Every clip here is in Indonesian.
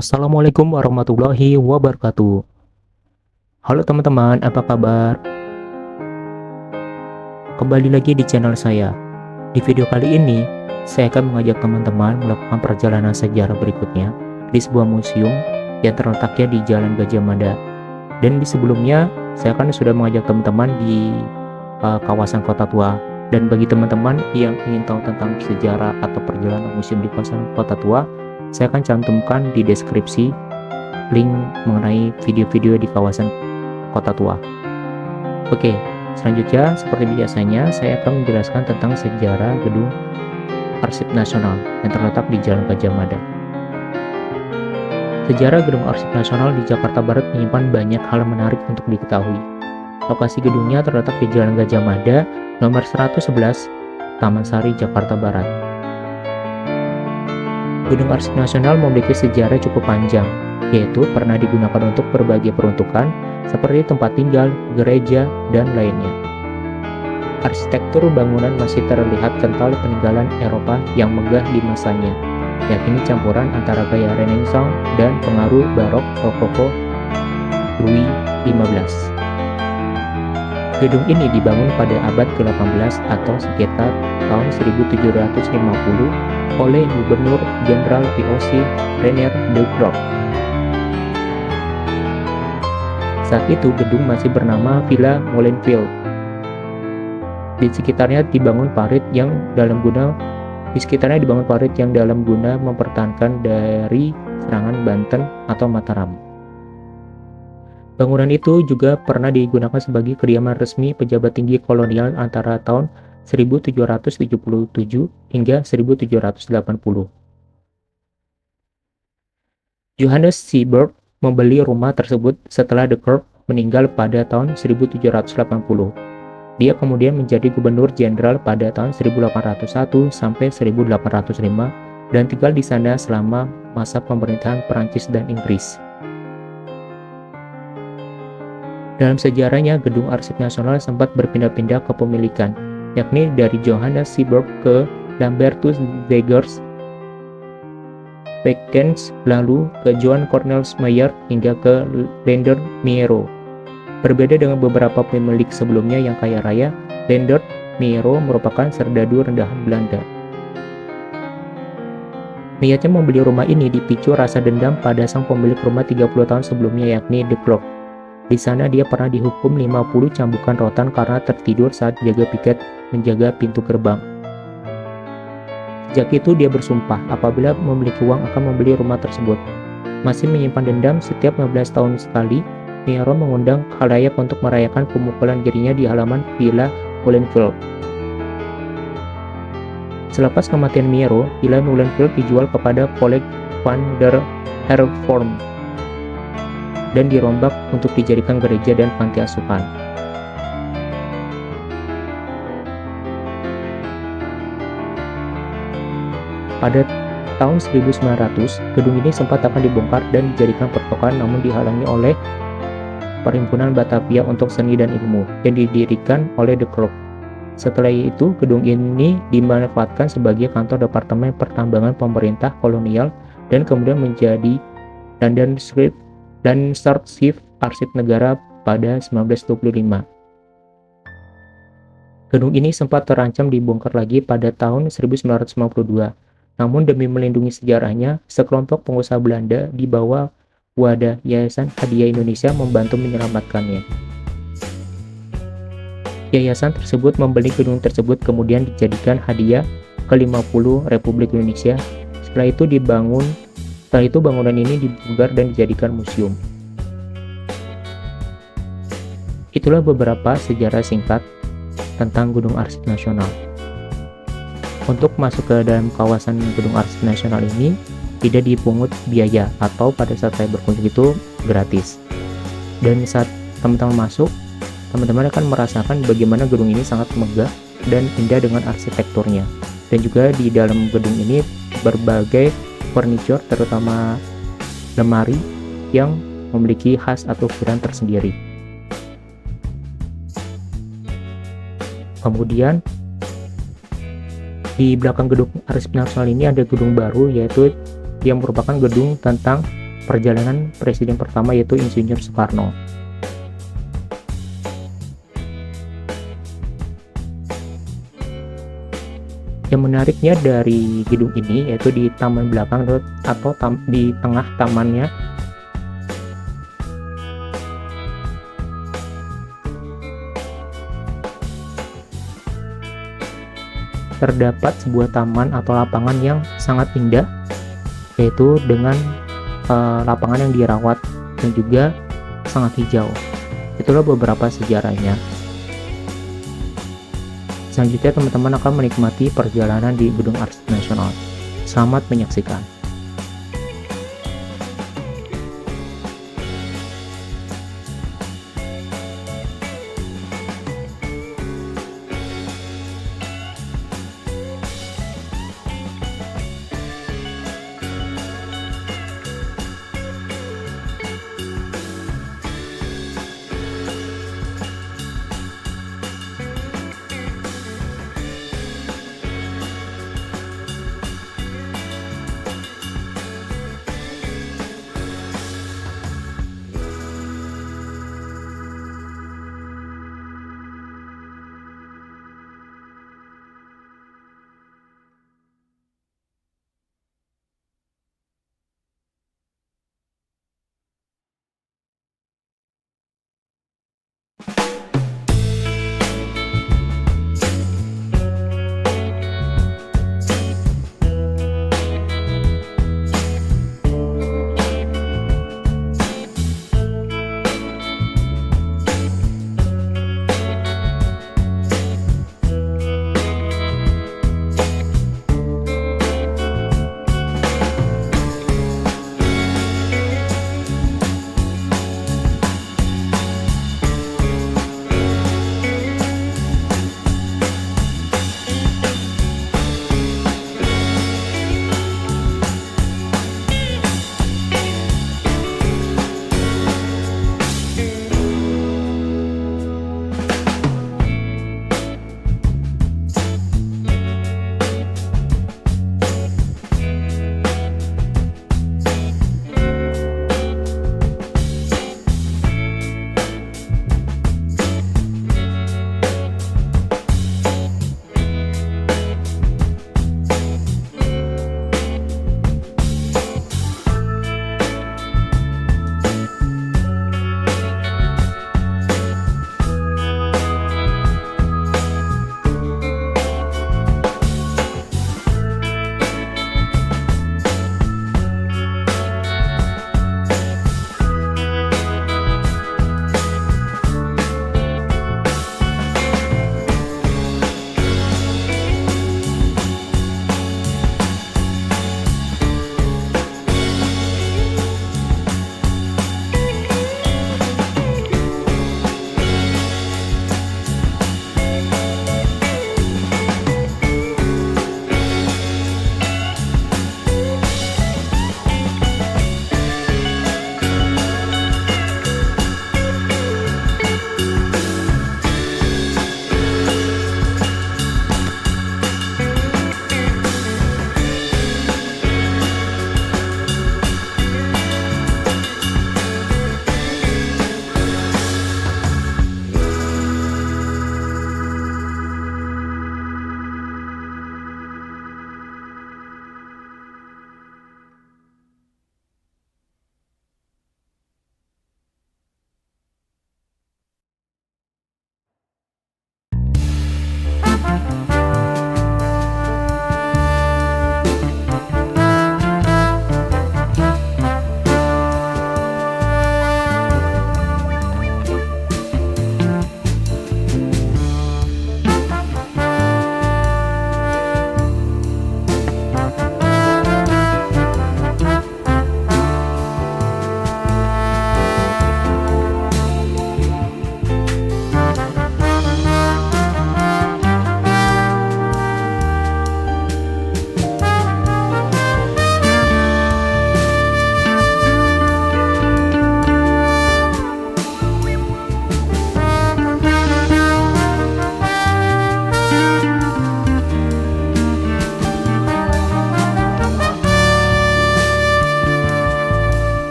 Assalamualaikum warahmatullahi wabarakatuh. Halo teman-teman, apa kabar? Kembali lagi di channel saya. Di video kali ini, saya akan mengajak teman-teman melakukan perjalanan sejarah berikutnya di sebuah museum yang terletaknya di Jalan Gajah Mada. Dan di sebelumnya, saya kan sudah mengajak teman-teman di kawasan Kota Tua. Dan bagi teman-teman yang ingin tahu tentang sejarah atau perjalanan museum di kawasan Kota Tua, saya akan cantumkan di deskripsi link mengenai video-video di kawasan Kota Tua. Oke, selanjutnya seperti biasanya saya akan menjelaskan tentang sejarah Gedung Arsip Nasional yang terletak di Jalan Gajah Mada. Sejarah Gedung Arsip Nasional di Jakarta Barat menyimpan banyak hal menarik untuk diketahui. Lokasi gedungnya terletak di Jalan Gajah Mada, nomor 111, Taman Sari, Jakarta Barat. Gedung Arsip Nasional memiliki sejarah cukup panjang, yaitu pernah digunakan untuk berbagai peruntukan seperti tempat tinggal, gereja, dan lainnya. Arsitektur bangunan masih terlihat kental peninggalan Eropa yang megah di masanya, yakni campuran antara gaya Renaissance dan pengaruh Barok Rokoko Louis XV. Gedung ini dibangun pada abad ke-18 atau sekitar tahun 1750 oleh Gubernur Jenderal VOC Renier de Groot. Saat itu gedung masih bernama Villa Molenville. Di sekitarnya dibangun parit yang dalam guna mempertahankan dari serangan Banten atau Mataram. Bangunan itu juga pernah digunakan sebagai kediaman resmi pejabat tinggi kolonial antara tahun 1777 hingga 1780. Johannes Seaberg membeli rumah tersebut setelah de Groot meninggal pada tahun 1780. Dia kemudian menjadi gubernur jenderal pada tahun 1801 sampai 1805 dan tinggal di sana selama masa pemerintahan Perancis dan Inggris. Dalam sejarahnya, Gedung Arsip Nasional sempat berpindah-pindah kepemilikan, yakni dari Johannes Seaberg ke Lambertus Zegers, Beckens, lalu ke Johann Cornelis Meyer hingga ke Lender Miero. Berbeda dengan beberapa pemilik sebelumnya yang kaya raya, Lender Miero merupakan serdadu rendahan Belanda. Niatnya membeli rumah ini dipicu rasa dendam pada sang pemilik rumah 30 tahun sebelumnya, yakni de Groot. Di sana dia pernah dihukum 50 cambukan rotan karena tertidur saat jaga piket menjaga pintu gerbang. Sejak itu dia bersumpah apabila memiliki uang akan membeli rumah tersebut. Masih menyimpan dendam, setiap 15 tahun sekali, Miero mengundang khalayak untuk merayakan pemukulan dirinya di halaman Villa Molenville. Selepas kematian Miero, Villa Molenville dijual kepada College van der Hervormd dan dirombak untuk dijadikan gereja dan panti asuhan. Pada tahun 1900, gedung ini sempat akan dibongkar dan dijadikan pertokoan namun dihalangi oleh Perhimpunan Batavia untuk Seni dan Ilmu yang didirikan oleh de Groot. Setelah itu, gedung ini dimanfaatkan sebagai kantor Departemen Pertambangan Pemerintah Kolonial dan kemudian menjadi Landschap Arsip Negara pada 1925. Gedung ini sempat terancam dibongkar lagi pada tahun 1952. Namun demi melindungi sejarahnya, sekelompok pengusaha Belanda di bawah wadah Yayasan Hadiah Indonesia membantu menyelamatkannya. Yayasan tersebut membeli gedung tersebut kemudian dijadikan hadiah ke-50 Republik Indonesia. Setelah itu bangunan ini dibugar dan dijadikan museum. Itulah beberapa sejarah singkat tentang Gedung Arsip Nasional. Untuk masuk ke dalam kawasan Gedung Arsip Nasional ini tidak dipungut biaya atau pada saat saya berkunjung itu gratis. Dan saat teman-teman masuk, teman-teman akan merasakan bagaimana gedung ini sangat megah dan indah dengan arsitekturnya. Dan juga di dalam gedung ini berbagai furniture terutama lemari yang memiliki khas atau ukiran tersendiri. Kemudian di belakang Gedung Arsip Nasional ini ada gedung baru, yaitu yang merupakan gedung tentang perjalanan presiden pertama yaitu Insinyur Soekarno. Yang menariknya dari gedung ini yaitu di taman belakang atau di tengah tamannya terdapat sebuah taman atau lapangan yang sangat indah, yaitu dengan lapangan yang dirawat dan juga sangat hijau. Itulah beberapa sejarahnya. Selanjutnya teman-teman akan menikmati perjalanan di Gedung Arsip Nasional. Selamat menyaksikan.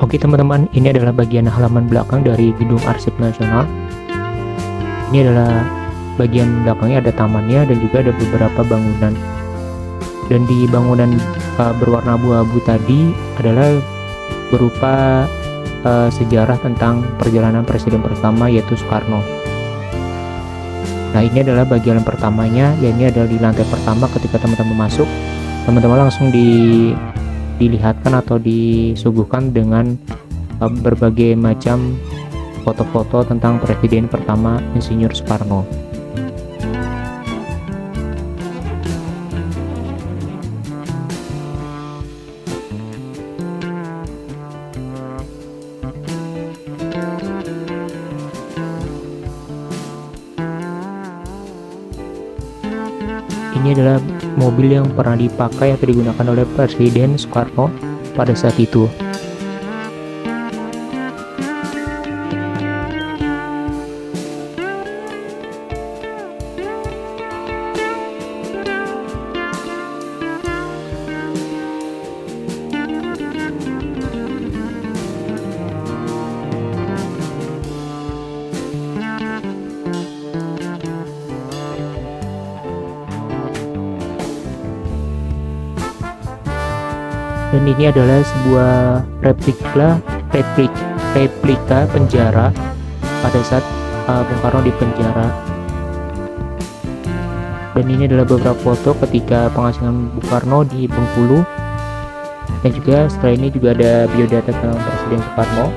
Oke teman-teman, ini adalah bagian halaman belakang dari Gedung Arsip Nasional. Ini adalah bagian belakangnya, ada tamannya dan juga ada beberapa bangunan. Dan di bangunan berwarna abu-abu tadi adalah berupa sejarah tentang perjalanan presiden pertama, yaitu Soekarno. Nah, ini adalah bagian pertamanya, ya ini adalah di lantai pertama. Ketika teman-teman masuk, teman-teman langsung dilihatkan atau disuguhkan dengan berbagai macam foto-foto tentang presiden pertama Insinyur Soekarno. Ini adalah mobil yang pernah dipakai atau digunakan oleh Presiden Soekarno pada saat itu. Dan ini adalah sebuah replika penjara pada saat Bung Karno di penjara. Dan ini adalah beberapa foto ketika pengasingan Bung Karno di Bengkulu. Dan juga setelah ini juga ada biodata tentang Presiden Soekarno.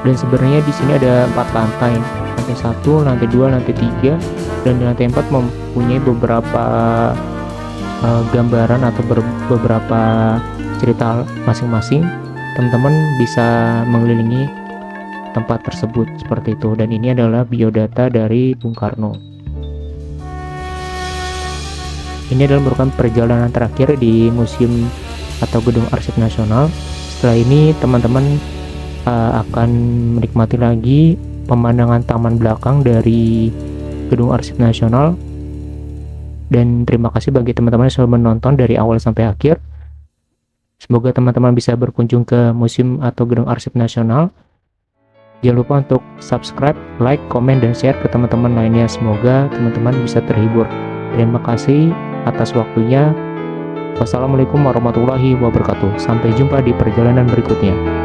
Dan sebenarnya di sini ada 4 lantai 1, lantai 2, lantai 3, dan di lantai 4 mempunyai beberapa gambaran atau beberapa cerita masing-masing. Teman-teman bisa mengelilingi tempat tersebut seperti itu. Dan ini adalah biodata dari Bung Karno. Ini adalah merupakan perjalanan terakhir di museum atau gedung arsip nasional. Setelah ini teman-teman akan menikmati lagi pemandangan taman belakang dari gedung arsip nasional. Dan terima kasih bagi teman-teman yang sudah menonton dari awal sampai akhir. Semoga teman-teman bisa berkunjung ke museum atau gedung arsip nasional. Jangan lupa untuk subscribe, like, komen, dan share ke teman-teman lainnya. Semoga teman-teman bisa terhibur. Terima kasih atas waktunya. Wassalamualaikum warahmatullahi wabarakatuh. Sampai jumpa di perjalanan berikutnya.